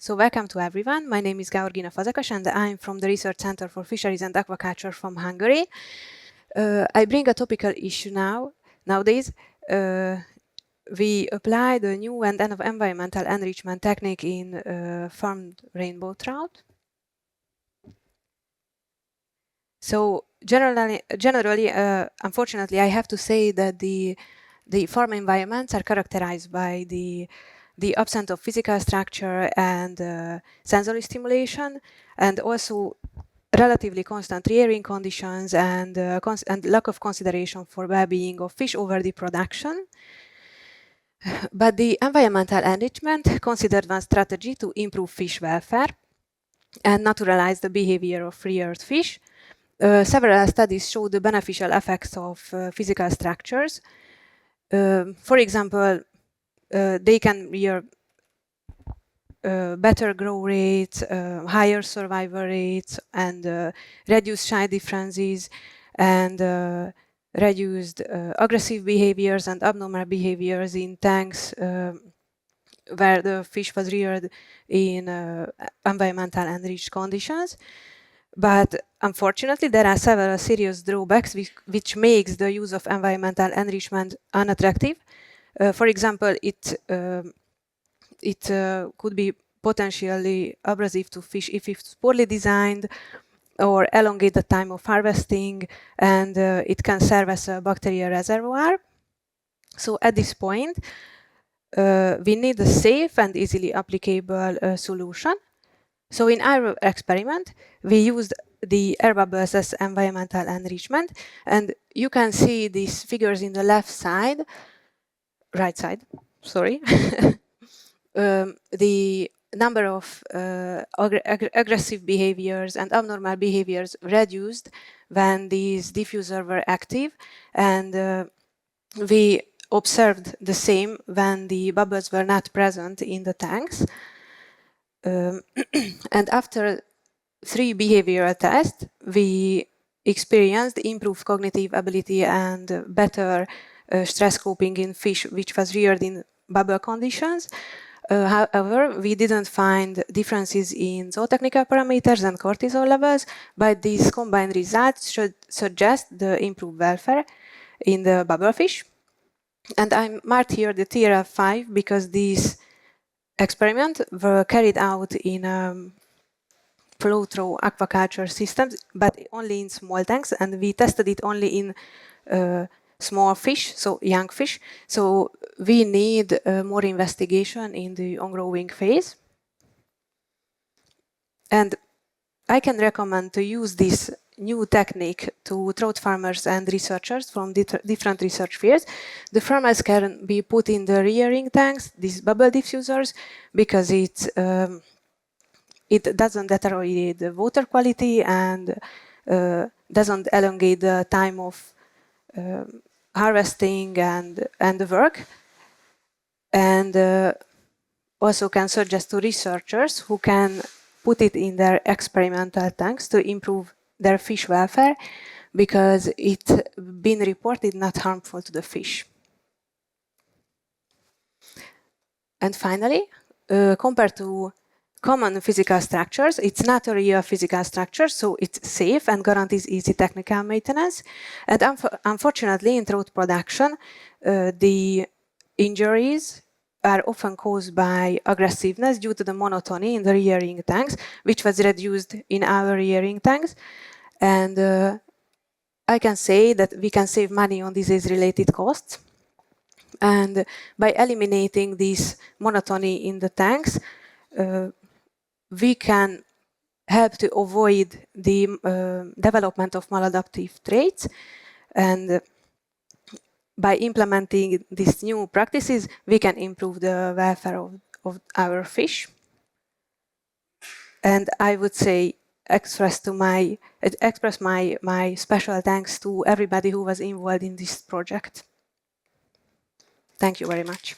So welcome to everyone. My name is Georgina Fazekas and I'm from the Research Center for Fisheries and Aquaculture from Hungary. I bring a topical issue nowadays. We apply the new and environmental enrichment technique in farmed rainbow trout. So generally, unfortunately, I have to say that the farm environments are characterized by the absence of physical structure and sensory stimulation, and also relatively constant rearing conditions and lack of consideration for well-being of fish over the production. But the environmental enrichment considered one strategy to improve fish welfare and naturalize the behavior of reared fish. Several studies show the beneficial effects of physical structures. For example, they can rear better growth rates, higher survival rates, and reduced size differences, and reduced aggressive behaviors and abnormal behaviors in tanks where the fish was reared in environmental enriched conditions. But unfortunately, there are several serious drawbacks which makes the use of environmental enrichment unattractive. For example, it could be potentially abrasive to fish if it's poorly designed, or elongate the time of harvesting, and it can serve as a bacterial reservoir. So at this point, we need a safe and easily applicable solution. So in our experiment, we used the air bubbles as environmental enrichment, and you can see these figures in the right side, sorry. The number of aggressive behaviors and abnormal behaviors reduced when these diffusers were active, and we observed the same when the bubbles were not present in the tanks. And after 3 behavioral tests, we experienced improved cognitive ability and better stress coping in fish which was reared in bubble conditions. However, we didn't find differences in zootechnical parameters and cortisol levels, but these combined results should suggest the improved welfare in the bubble fish. And I marked here the TRF5 because these experiments were carried out in flow-through aquaculture systems, but only in small tanks, and we tested it only in small fish, so young fish. So we need more investigation in the on-growing phase. And I can recommend to use this new technique to trout farmers and researchers from different research fields. The farmers can be put in the rearing tanks, these bubble diffusers, because it doesn't deteriorate the water quality and doesn't elongate the time of harvesting and the work, and also can suggest to researchers who can put it in their experimental tanks to improve their fish welfare, because it's been reported not harmful to the fish. And finally, compared to common physical structures, it's not a real physical structure, so it's safe and guarantees easy technical maintenance. And unfortunately, in trout production, the injuries are often caused by aggressiveness due to the monotony in the rearing tanks, which was reduced in our rearing tanks. And I can say that we can save money on disease-related costs. And by eliminating this monotony in the tanks, we can help to avoid the development of maladaptive traits. And by implementing these new practices, we can improve the welfare of our fish. And I would say express my special thanks to everybody who was involved in this project. Thank you very much.